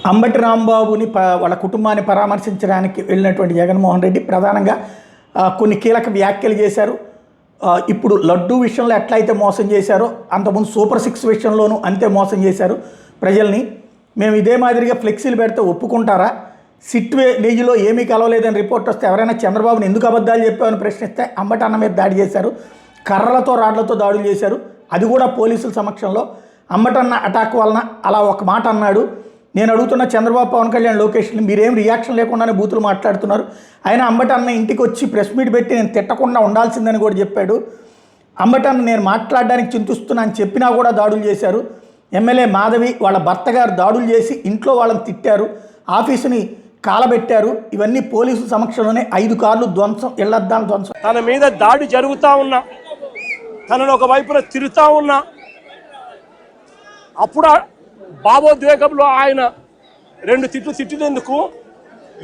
అంబటి రాంబాబుని వాళ్ళ కుటుంబాన్ని పరామర్శించడానికి వెళ్ళినటువంటి జగన్మోహన్ రెడ్డి ప్రధానంగా కొన్ని కీలక వ్యాఖ్యలు చేశారు. ఇప్పుడు లడ్డూ విషయంలో ఎట్లయితే మోసం చేశారో అంతకుముందు సూపర్ 6 విషయంలోనూ అంతే మోసం చేశారు ప్రజల్ని. మేము ఇదే మాదిరిగా ఫ్లెక్సీలు పెడితే ఒప్పుకుంటారా? సిట్వే నెయ్యిలో ఏమీ కలవలేదని రిపోర్ట్ వస్తే ఎవరైనా చంద్రబాబుని ఎందుకు అబద్ధాలు చెప్పామని ప్రశ్నిస్తే అంబటి అన్న మీద దాడి చేశారు, కర్రలతో రాడ్లతో దాడులు చేశారు. అది కూడా పోలీసుల సమక్షంలో. అంబటన్న అటాక్ వలన అలా ఒక మాట అన్నాడు. నేను అడుగుతున్న చంద్రబాబు, పవన్ కళ్యాణ్, లోకేష్ని మీరేం రియాక్షన్ లేకుండానే బూతులు మాట్లాడుతున్నారు. ఆయన అంబటన్న ఇంటికి వచ్చి ప్రెస్ మీట్ పెట్టి నేను తిట్టకుండా ఉండాల్సిందని కూడా చెప్పాడు. అంబటన్న నేను మాట్లాడడానికి చింతిస్తున్నా అని చెప్పినా కూడా దాడులు చేశారు. ఎమ్మెల్యే మాధవి వాళ్ళ భర్త గారు దాడులు చేసి ఇంట్లో వాళ్ళని తిట్టారు, ఆఫీసుని కాలబెట్టారు. ఇవన్నీ పోలీసుల సమక్షంలోనే 5 కార్లు ధ్వంసం, ఇళ్లద్దాలు ధ్వంసం. తన మీద దాడి జరుగుతూ ఉన్నా, తనను ఒకవైపున తిరుగుతూ ఉన్నా, అప్పుడు భావోద్వేగంలో ఆయన 2 తిట్లు తిట్టినందుకు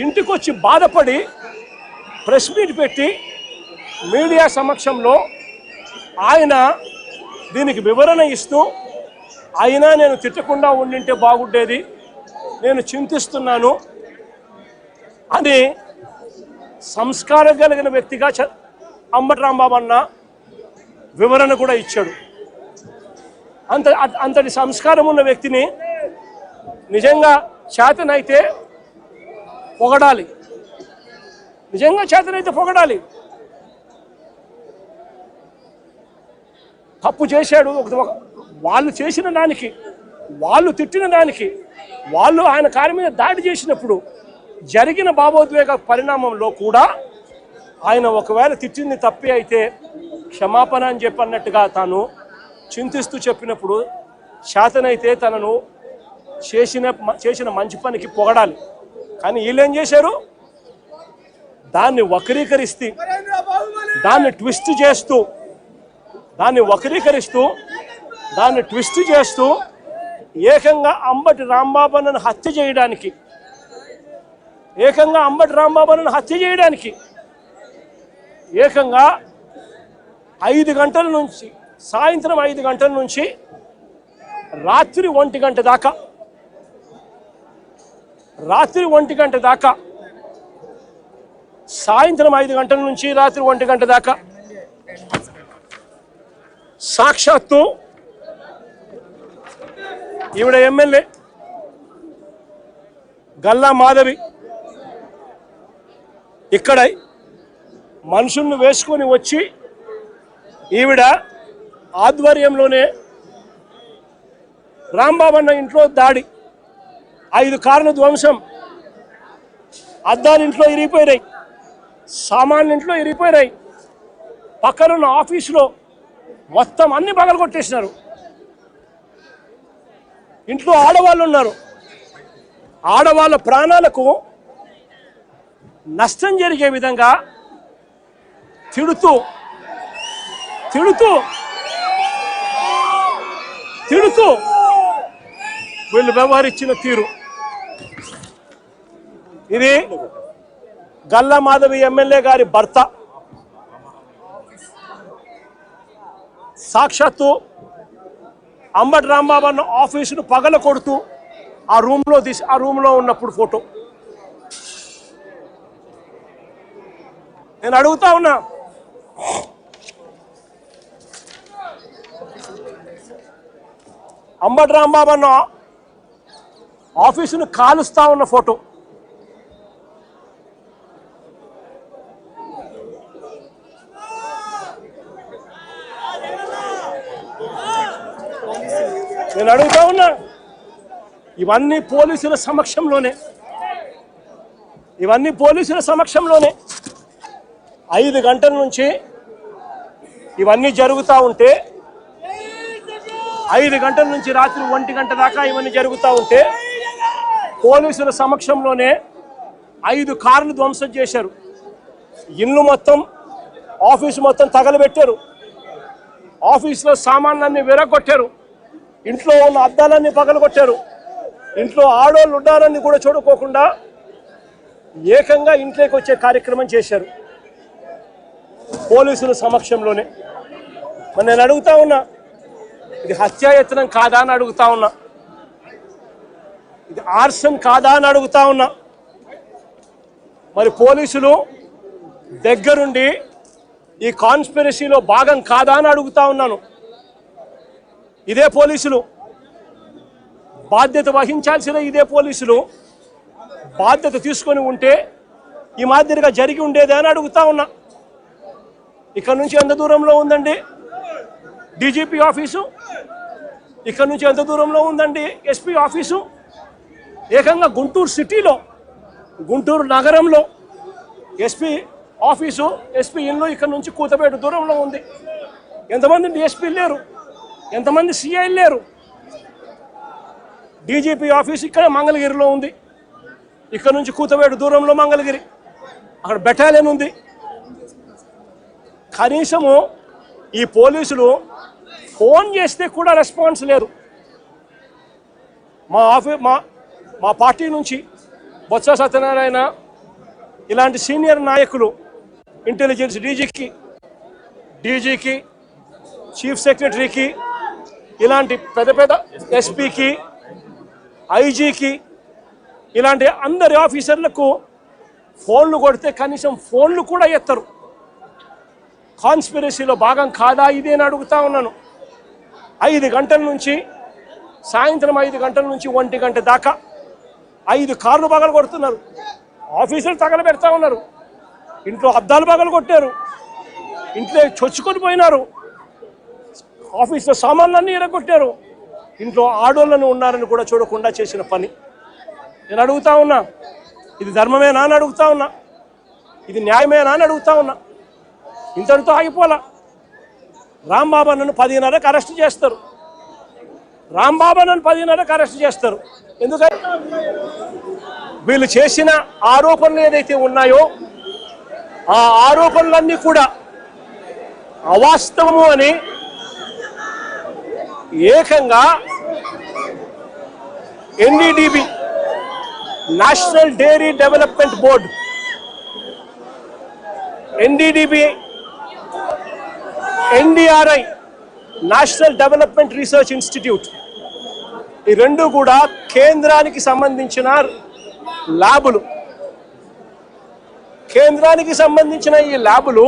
ఇంటికి వచ్చి బాధపడి ప్రెస్ మీట్ పెట్టి మీడియా సమక్షంలో ఆయన దీనికి వివరణ ఇస్తూ, అయినా నేను తిట్టకుండా ఉండింటే బాగుండేది, నేను చింతిస్తున్నాను అని సంస్కారం కలిగిన వ్యక్తిగా అంబటి రాంబాబు అన్న వివరణ కూడా ఇచ్చాడు. అంతటి సంస్కారం ఉన్న వ్యక్తిని నిజంగా చేతనైతే పొగడాలి, నిజంగా చేతనైతే పొగడాలి. తప్పు చేశాడు, వాళ్ళు చేసిన దానికి, వాళ్ళు తిట్టిన దానికి, వాళ్ళు ఆయన కారు మీద దాడి చేసినప్పుడు జరిగిన భావోద్వేగ పరిణామంలో కూడా ఆయన ఒకవేళ తిట్టింది తప్పే అయితే క్షమాపణ అని చెప్పన్నట్టుగా తాను చింతిస్తూ చెప్పినప్పుడు శాతనైతే తనను చేసిన మంచి పనికి పొగడాలి. కానీ వీళ్ళేం చేశారు? దాన్ని వక్రీకరిస్తూ, దాన్ని ట్విస్ట్ చేస్తూ, ఏకంగా అంబటి రాంబాబును హత్య చేయడానికి, ఏకంగా 5 గంటల నుంచి, సాయంత్రం 5 గంటల నుంచి రాత్రి 1 గంట దాకా, సాయంత్రం 5 గంటల నుంచి రాత్రి 1 గంట దాకా సాక్షాత్తు ఈవిడ ఎమ్మెల్యే గల్లా మాధవి ఇక్కడ మనుషులను వేసుకొని వచ్చి ఈవిడ ఆధ్వర్యంలోనే రాంబాబు అన్న ఇంట్లో దాడి, 5 కార్ల ధ్వంసం, అద్దాలు ఇంట్లో ఇరిగిపోయినాయి, సామాన్లు ఇంట్లో ఇరిగిపోయినాయి, పక్కనున్న ఆఫీసులో మొత్తం అన్ని పగలగొట్టేసినారు. ఇంట్లో ఆడవాళ్ళు ఉన్నారు, ఆడవాళ్ళ ప్రాణాలకు నష్టం జరిగే విధంగా తిడుతూ వీళ్ళు వ్యవహరించిన తీరు ఇది. గల్లా మాధవి ఎమ్మెల్యే గారి భర్త సాక్షాత్తు అంబటి రాంబాబు అన్న ఆఫీసును పగల కొడుతూ ఆ రూమ్లో ఉన్నప్పుడు ఫోటో. నేను అడుగుతా ఉన్నా, అంబటి రాంబాబు అన్న ఆఫీసును కాలుస్తా ఉన్న ఫోటో. నేను అడుగుతా ఉన్నా, ఇవన్నీ పోలీసుల సమక్షంలోనే 5 గంటల నుంచి ఇవన్నీ జరుగుతూ ఉంటే, 5 గంటల నుంచి రాత్రి 1 గంట దాకా ఇవన్నీ జరుగుతూ ఉంటే పోలీసుల సమక్షంలోనే 5 కార్లు ధ్వంసం చేశారు, ఇల్లు మొత్తం, ఆఫీసు మొత్తం తగలబెట్టారు, ఆఫీసులో సామాన్లన్నీ విరగొట్టారు, ఇంట్లో ఉన్న అద్దాలన్నీ పగలగొట్టారు, ఇంట్లో ఆడోళ్ళు ఉండాలని కూడా చూడుకోకుండా ఏకంగా ఇంట్లోకి వచ్చే కార్యక్రమం చేశారు పోలీసుల సమక్షంలోనే. మరి నేను అడుగుతా ఉన్నా, ఇది హత్యాయత్నం కాదా అని అడుగుతా ఉన్నా. ఇది ఆర్సన్ కాదా అని అడుగుతా ఉన్నా. మరి పోలీసులు దగ్గరుండి ఈ కాన్స్పిరసీలో భాగం కాదా అని అడుగుతా ఉన్నాను. ఇదే పోలీసులు బాధ్యత వహించాల్సిన ఇదే పోలీసులు బాధ్యత తీసుకొని ఉంటే ఈ మాదిరిగా జరిగి ఉండేదే అని అడుగుతా ఉన్నా. ఇక్కడ నుంచి ఎంత దూరంలో ఉందండి డీజీపీ ఆఫీసు? ఇక్కడ నుంచి ఎంత దూరంలో ఉందండి ఎస్పీ ఆఫీసు? ఏకంగా గుంటూరు సిటీలో, గుంటూరు నగరంలో ఎస్పీ ఆఫీసు, ఎస్పీ ఇల్లు ఇక్కడ నుంచి కూతపేట దూరంలో ఉంది. ఎంతమంది డిఎస్పీలు లేరు, ఎంతమంది సిఐలు లేరు. డీజీపీ ఆఫీసు ఇక్కడ మంగళగిరిలో ఉంది, ఇక్కడ నుంచి కూతపేట దూరంలో మంగళగిరి, అక్కడ బెటాలియన్ ఉంది. కనీసము ఈ పోలీసులు ఫోన్ చేస్తే కూడా రెస్పాన్స్ లేరు. మా పార్టీ నుంచి బొత్స సత్యనారాయణ ఇలాంటి సీనియర్ నాయకులు ఇంటెలిజెన్స్ డీజీకి చీఫ్ సెక్రటరీకి ఇలాంటి పెద్ద పెద్ద ఎస్పీకి ఐజీకి ఇలాంటి అందరి ఆఫీసర్లకు ఫోన్లు కొడితే కనీసం ఫోన్లు కూడా ఎత్తరు. కాన్స్పిరసీలో భాగం కాదా ఇది అని అడుగుతా ఉన్నాను. 5 గంటల నుంచి సాయంత్రం 5 గంటల నుంచి 1 గంట దాకా 5 కార్లు పగలు కొడుతున్నారు. ఆఫీసులు తగలబెడతా ఉన్నారు. ఇంట్లో అద్దాలు పగలు కొట్టారు, ఇంట్లో చొచ్చుకొని పోయినారు, ఆఫీసులో సామాన్లన్నీ ఎరగొట్టారు. ఇంట్లో ఆడోళ్ళను ఉన్నారని కూడా చూడకుండా చేసిన పని. నేను అడుగుతా ఉన్నా, ఇది ధర్మమేనా అని అడుగుతా ఉన్నా, ఇది న్యాయమేనా అని అడుగుతా ఉన్నా. ఇంతటితో ఆగిపోలా. రాంబాబన్నను 10:30కి అరెస్ట్ చేస్తారు. రాంబాబన్నను 10:30కి అరెస్ట్ చేస్తారు. ఎందుకంటే వీళ్ళు చేసిన ఆరోపణలు ఏదైతే ఉన్నాయో ఆ ఆరోపణలన్నీ కూడా అవాస్తవము అని ఏకంగా NDDB national dairy development board, NDDB, NDRI national development research institute, ఈ రెండు కూడా కేంద్రానికి సంబంధించిన ల్యాబులు. కేంద్రానికి సంబంధించిన ఈ ల్యాబులు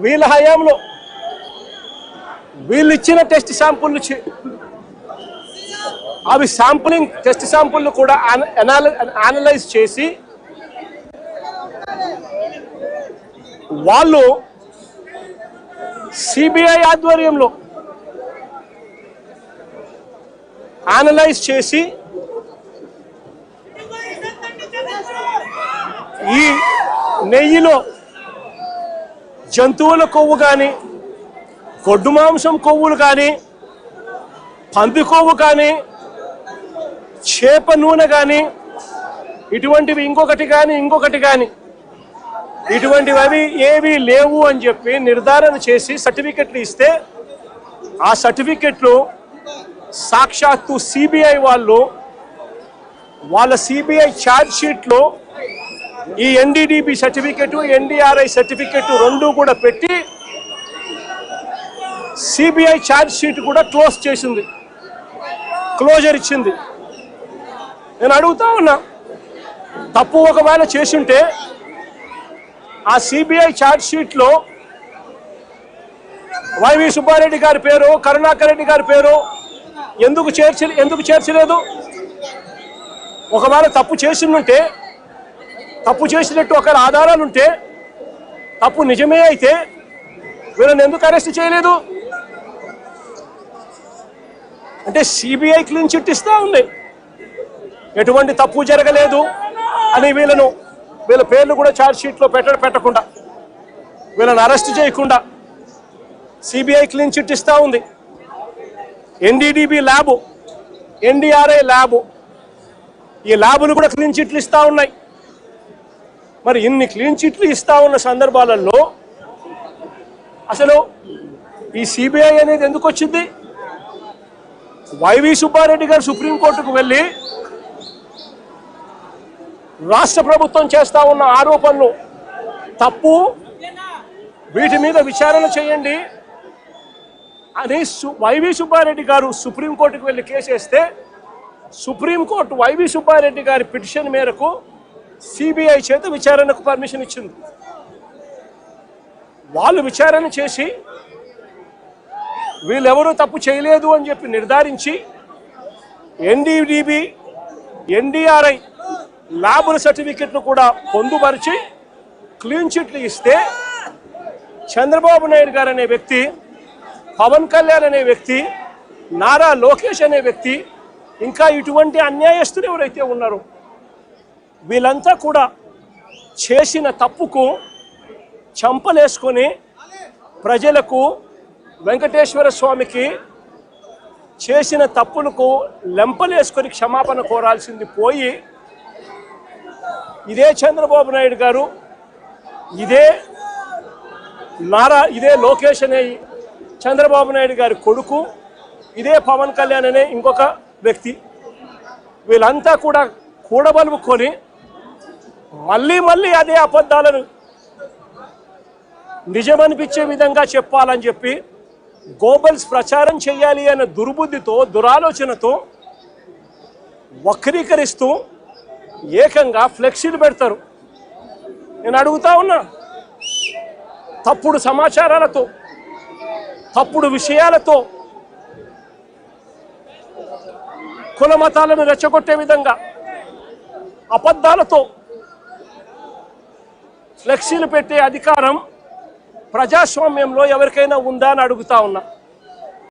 వీళ్ళ హయాంలో వీళ్ళు ఇచ్చిన టెస్ట్ శాంపుల్ అవి టెస్ట్ శాంపుల్ కూడా అనలైజ్ చేసి వాళ్ళు సిబిఐ ఆధ్వర్యంలో అనలైజ్ చేసి ఈ నెయ్యిలో జంతువుల కొవ్వు కానీ, గొడ్డు మాంసం కొవ్వులు కానీ, పంది కొవ్వు కానీ, చేప నూనె కానీ, ఇటువంటివి ఇంకొకటి కానీ ఇటువంటివి అవి ఏవి లేవు అని చెప్పి నిర్ధారణ చేసి సర్టిఫికెట్లు ఇస్తే ఆ సర్టిఫికెట్లు సాక్షాత్తు సిబిఐ వాళ్ళ సిబిఐ ఛార్జ్ షీట్లో ఈ ఎన్డీడీబీ సర్టిఫికెట్, ఎన్డీఆర్ఐ సర్టిఫికెట్ రెండు కూడా పెట్టి సిబిఐ ఛార్జ్ షీట్ కూడా క్లోజర్ ఇచ్చింది. నేను అడుగుతా ఉన్నా, తప్పు ఒకవేళ చేసుంటే ఆ సిబిఐ ఛార్జ్ షీట్లో వైవి సుబ్బారెడ్డి గారి పేరు, కరుణాకర్ రెడ్డి గారి పేరు ఎందుకు చేర్చలేదు? ఒకవేళ తప్పు చేసినట్టు ఒకవేళ ఆధారాలు ఉంటే, తప్పు నిజమే అయితే వీళ్ళని ఎందుకు అరెస్ట్ చేయలేదు? అంటే సిబిఐ క్లీన్ చిట్ ఇస్తా ఉంది, ఎటువంటి తప్పు జరగలేదు అని వీళ్ళ పేర్లు కూడా ఛార్జ్ షీట్లో పెట్టకుండా, వీళ్ళని అరెస్ట్ చేయకుండా సిబిఐ క్లీన్ చిట్ ఇస్తా ఉంది. ఎన్డీడీబీ ల్యాబు, ఎన్డీఆర్ఐ ల్యాబు, ఈ ల్యాబులు కూడా క్లీన్ చిట్లు ఇస్తా ఉన్నాయి. మరి ఇన్ని క్లీన్ చిట్లు ఇస్తా ఉన్న సందర్భాలలో అసలు ఈ సిబిఐ అనేది ఎందుకు వచ్చింది? వైవి సుబ్బారెడ్డి గారు సుప్రీంకోర్టుకు వెళ్ళి రాష్ట్ర ప్రభుత్వం చేస్తా ఉన్న ఆరోపణలు తప్పు, వీటి మీద విచారణ చేయండి, అని వైవి సుబ్బారెడ్డి గారు సుప్రీంకోర్టుకు వెళ్ళి కేసు వేస్తే సుప్రీంకోర్టు వైవి సుబ్బారెడ్డి గారి పిటిషన్ మేరకు సిబిఐ చేత విచారణకు పర్మిషన్ ఇచ్చింది. వాళ్ళు విచారణ చేసి వీళ్ళెవరూ తప్పు చేయలేదు అని చెప్పి నిర్ధారించి ఎన్డీడీబీ ఎన్డీఆర్ఐ ల్యాబుల సర్టిఫికెట్లు కూడా పొందుపరిచి క్లీన్ చిట్లు ఇస్తే చంద్రబాబు నాయుడు గారు అనే వ్యక్తి, పవన్ కళ్యాణ్ అనే వ్యక్తి, నారా లోకేష్ అనే వ్యక్తి, ఇంకా ఇటువంటి అన్యాయస్తులు ఎవరైతే ఉన్నారో వీళ్ళంతా కూడా చేసిన తప్పుకు చంపలేసుకొని ప్రజలకు, వెంకటేశ్వర స్వామికి చేసిన తప్పులకు లెంపలేసుకొని క్షమాపణ కోరాల్సింది పోయి ఇదే చంద్రబాబు నాయుడు గారు, ఇదే లోకేష్ అనే చంద్రబాబు నాయుడు గారి కొడుకు, ఇదే పవన్ కళ్యాణ్ అనే ఇంకొక వ్యక్తి, వీళ్ళంతా కూడా కూడబలుపుకొని మళ్ళీ అదే అబద్ధాలను నిజమనిపించే విధంగా చెప్పాలని చెప్పి గోబల్స్ ప్రచారం చేయాలి అనే దుర్బుద్ధితో, దురాలోచనతో వక్రీకరిస్తూ ఏకంగా ఫ్లెక్సీలు పెడతారు. నేను అడుగుతా ఉన్నా, తప్పుడు సమాచారాలతో, తప్పుడు విషయాలతో, కుల మతాలను రెచ్చగొట్టే విధంగా అబద్ధాలతో ఫ్లెక్సీలు పెట్టే అధికారం ప్రజాస్వామ్యంలో ఎవరికైనా ఉందా అని అడుగుతా ఉన్నా.